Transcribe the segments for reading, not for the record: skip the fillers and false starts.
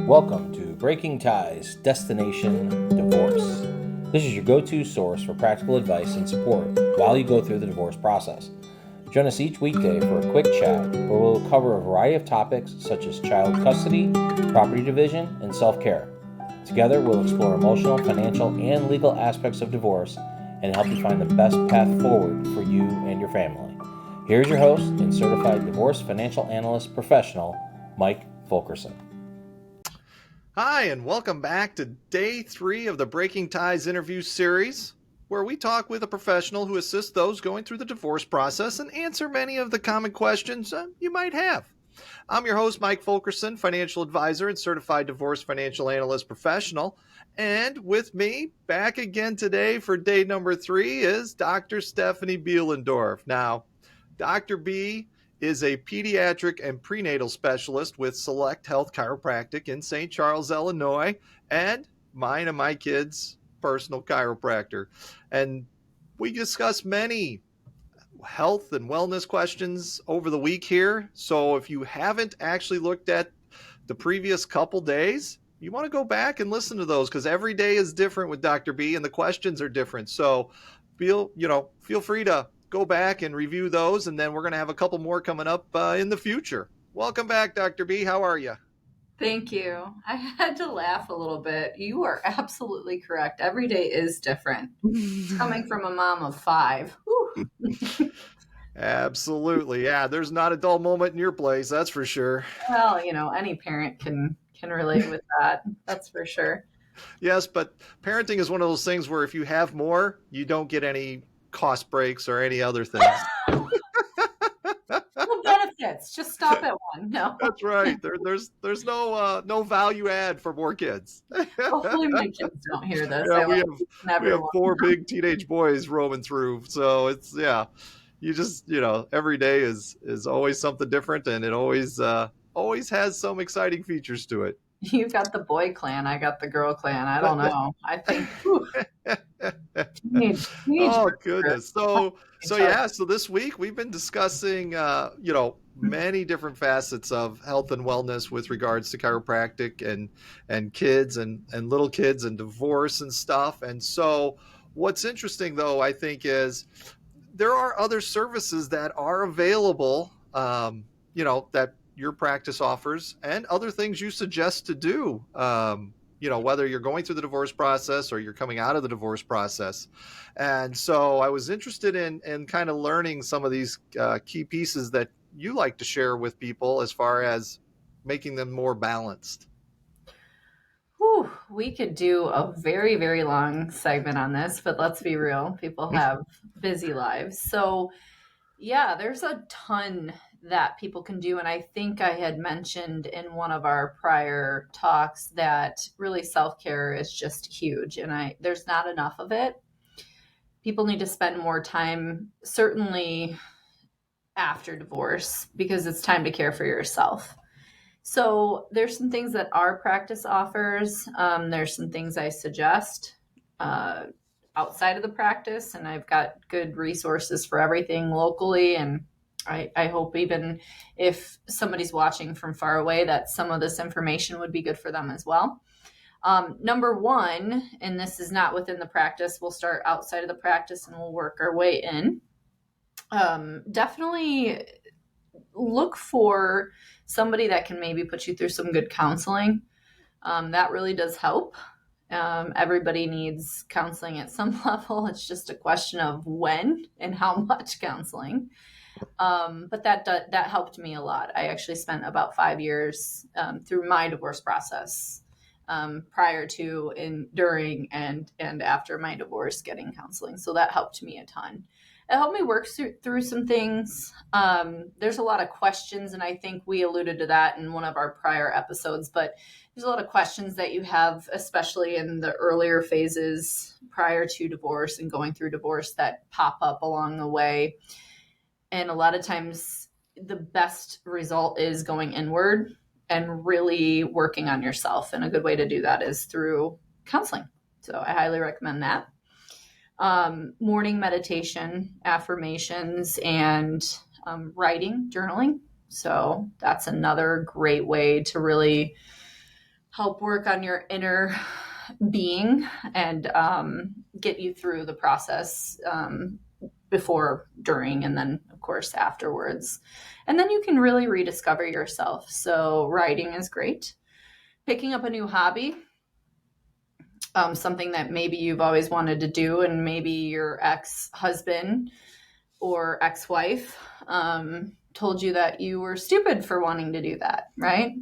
Welcome to Breaking Ties, Destination Divorce. This is your go-to source for practical advice and support while you go through the divorce process. Join us each weekday for a quick chat where we'll cover a variety of topics such as child custody, property division, and self-care. Together, we'll explore emotional, financial, and legal aspects of divorce and help you find the best path forward for you and your family. Here's your host and Certified Divorce Financial Analyst professional, Mike Fulkerson. Hi, and welcome back to day 3 of the Breaking Ties interview series, where we talk with a professional who assists those going through the divorce process and answer many of the common questions you might have. I'm your host, Mike Fulkerson, financial advisor and certified divorce financial analyst professional. And with me back again today for day number 3 is Dr. Stephanie Beelendorf. Now, Dr. B is a pediatric and prenatal specialist with Select Health Chiropractic in St. Charles, Illinois, and mine and my kids' personal chiropractor. And we discuss many health and wellness questions over the week here. So if you haven't actually looked at the previous couple days, you want to go back and listen to those because every day is different with Dr. B and the questions are different. So feel free to go back and review those, and then we're going to have a couple more coming up in the future. Welcome back, Dr. B. How are you? Thank you. I had to laugh a little bit. You are absolutely correct. Every day is different. Coming from a mom of 5. Absolutely. Yeah, there's not a dull moment in your place, that's for sure. Well, any parent can relate with that. That's for sure. Yes, but parenting is one of those things where if you have more, you don't get any cost breaks or any other things. No benefits. Just stop at one. No. That's right. There's no value add for more kids. Hopefully my kids don't hear this. Yeah, we have 4 big teenage boys roaming through. So it's, you just, every day is always something different, and it always has some exciting features to it. You got the boy clan. I got the girl clan. I don't know. I think. Oh goodness. So this week we've been discussing, many different facets of health and wellness with regards to chiropractic and kids and little kids and divorce and stuff. And so what's interesting though, I think, is there are other services that are available, that your practice offers and other things you suggest to do, whether you're going through the divorce process or you're coming out of the divorce process. And so I was interested in kind of learning some of these key pieces that you like to share with people as far as making them more balanced. Whew, we could do a very, very long segment on this, but let's be real. People have busy lives. So yeah, there's a ton that people can do. And I think I had mentioned in one of our prior talks that really self-care is just huge. And there's not enough of it. People need to spend more time, certainly after divorce, because it's time to care for yourself. So there's some things that our practice offers. There's some things I suggest outside of the practice, and I've got good resources for everything locally. And I hope even if somebody's watching from far away that some of this information would be good for them as well. Number 1, and this is not within the practice, we'll start outside of the practice and we'll work our way in. Definitely look for somebody that can maybe put you through some good counseling. That really does help. Everybody needs counseling at some level. It's just a question of when and how much counseling. But that helped me a lot. I actually spent about 5 years through my divorce process, prior to, during, and after my divorce, getting counseling. So that helped me a ton. It helped me work through some things. There's a lot of questions, and I think we alluded to that in one of our prior episodes, but there's a lot of questions that you have, especially in the earlier phases prior to divorce and going through divorce, that pop up along the way. And a lot of times the best result is going inward and really working on yourself. And a good way to do that is through counseling. So I highly recommend that. Morning meditation, affirmations, and writing, journaling. So that's another great way to really help work on your inner being and get you through the process before, during, and then, of course, afterwards. And then you can really rediscover yourself. So writing is great. Picking up a new hobby, something that maybe you've always wanted to do, and maybe your ex-husband or ex-wife told you that you were stupid for wanting to do that, right?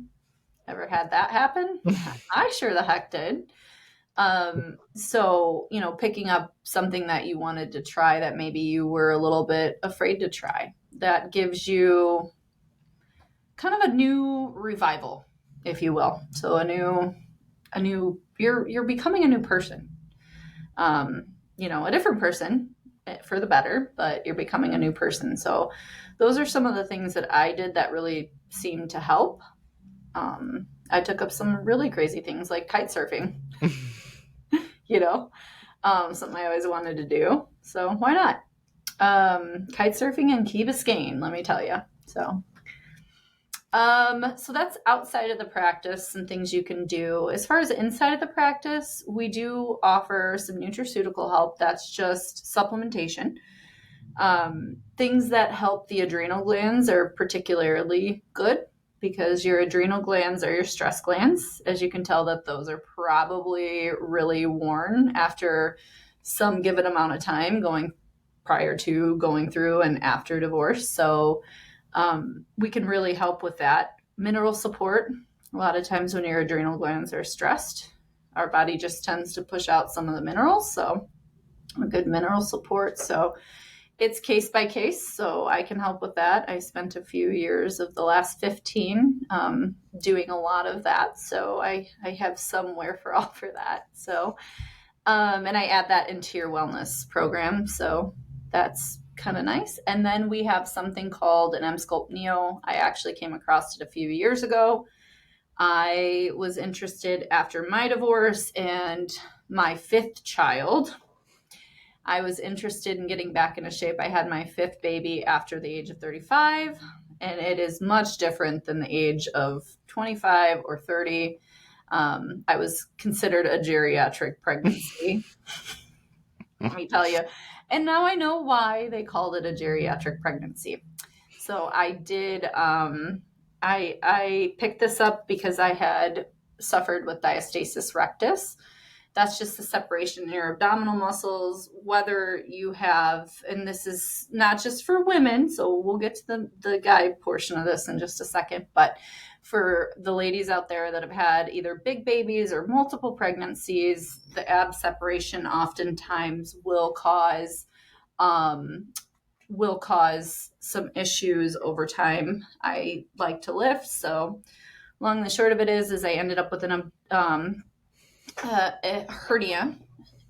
Ever had that happen? I sure the heck did. So, picking up something that you wanted to try that maybe you were a little bit afraid to try, that gives you kind of a new revival, if you will. So you're becoming a new person, a different person for the better, but you're becoming a new person. So those are some of the things that I did that really seemed to help. I took up some really crazy things like kite surfing, something I always wanted to do. So why not? Kite surfing in Key Biscayne, let me tell you. So that's outside of the practice and things you can do. As far as inside of the practice, we do offer some nutraceutical help. That's just supplementation. Things that help the adrenal glands are particularly good because your adrenal glands are your stress glands. As you can tell, that those are probably really worn after some given amount of time prior to, going through, and after divorce. So we can really help with that. Mineral support. A lot of times when your adrenal glands are stressed, our body just tends to push out some of the minerals. So a good mineral support. So it's case by case. So I can help with that. I spent a few years of the last 15 doing a lot of that. So I have some wherewithal for that. So, and I add that into your wellness program. So that's kind of nice. And then we have something called an M-Sculpt Neo. I actually came across it a few years ago. I was interested after my divorce and my 5th child. I was interested in getting back into shape. I had my 5th baby after the age of 35, and it is much different than the age of 25 or 30. I was considered a geriatric pregnancy. Let me tell you. And now I know why they called it a geriatric pregnancy. So I did, I picked this up because I had suffered with diastasis rectus. That's just the separation in your abdominal muscles, whether you have, and this is not just for women, so we'll get to the guy portion of this in just a second, but for the ladies out there that have had either big babies or multiple pregnancies, the ab separation oftentimes will cause some issues over time. I like to lift, so long and the short of it is I ended up with a hernia,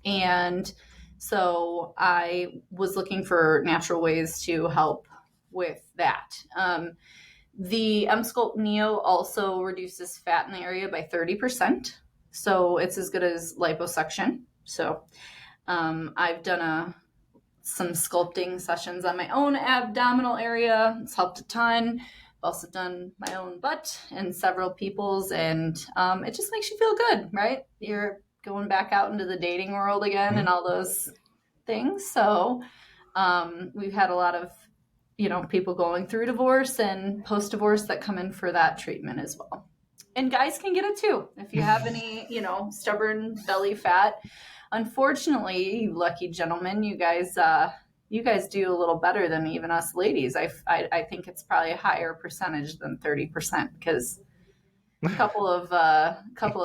and so I was looking for natural ways to help with that. The M-Sculpt Neo also reduces fat in the area by 30%, so it's as good as liposuction. So I've done some sculpting sessions on my own abdominal area. It's helped a ton. I've also done my own butt and several people's, and it just makes you feel good, right? You're going back out into the dating world again and all those things. So we've had a lot of, people going through divorce and post-divorce that come in for that treatment as well. And guys can get it too. If you have any, stubborn belly fat, unfortunately, you lucky gentlemen, you guys do a little better than even us ladies. I think it's probably a higher percentage than 30%, because a couple of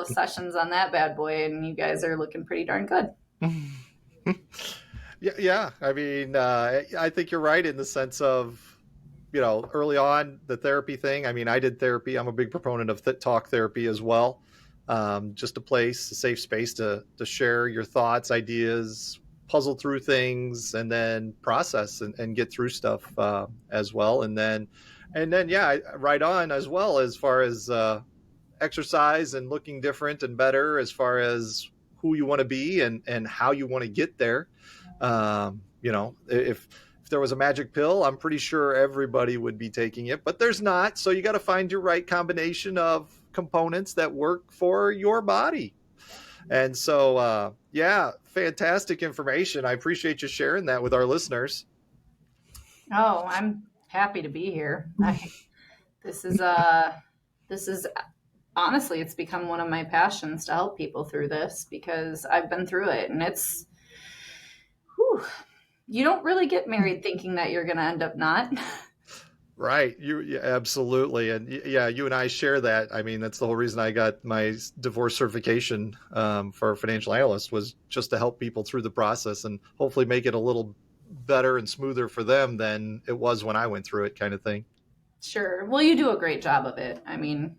sessions on that bad boy, and you guys are looking pretty darn good. Yeah. I mean, I think you're right in the sense of, early on, the therapy thing. I mean, I did therapy. I'm a big proponent of talk therapy as well. Just a safe space to share your thoughts, ideas, puzzle through things, and then process and get through stuff as well. And then, yeah, right on as well, as far as exercise and looking different and better, as far as who you want to be and how you want to get there. If there was a magic pill, I'm pretty sure everybody would be taking it, but there's not. So you got to find your right combination of components that work for your body. And so, yeah, fantastic information. I appreciate you sharing that with our listeners. Oh, I'm happy to be here. This is honestly, it's become one of my passions to help people through this because I've been through it, and it's, whew, you don't really get married thinking that you're going to end up not. Right. Yeah, absolutely. And yeah, you and I share that. I mean, that's the whole reason I got my divorce certification for a financial analyst, was just to help people through the process and hopefully make it a little better and smoother for them than it was when I went through it, kind of thing. Sure. Well, you do a great job of it. I mean,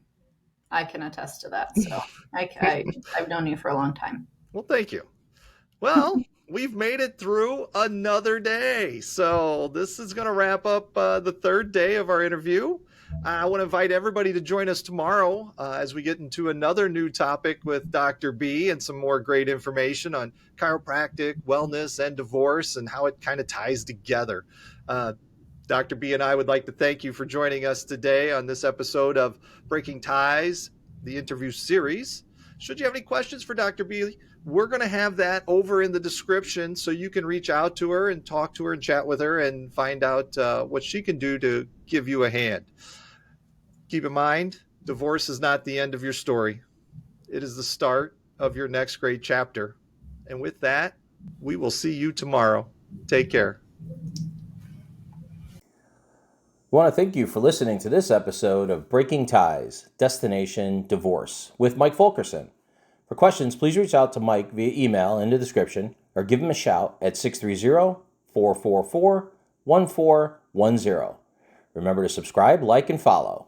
I can attest to that. So I've known you for a long time. Well, thank you. Well, we've made it through another day. So this is going to wrap up the third day of our interview. I want to invite everybody to join us tomorrow as we get into another new topic with Dr. B and some more great information on chiropractic, wellness, and divorce and how it kind of ties together. Dr. B and I would like to thank you for joining us today on this episode of Breaking Ties, the interview series. Should you have any questions for Dr. B, we're going to have that over in the description so you can reach out to her and talk to her and chat with her and find out what she can do to give you a hand. Keep in mind, divorce is not the end of your story. It is the start of your next great chapter. And with that, we will see you tomorrow. Take care. We want to thank you for listening to this episode of Breaking Ties, Destination Divorce with Mike Fulkerson. For questions, please reach out to Mike via email in the description or give him a shout at 630-444-1410. Remember to subscribe, like, and follow.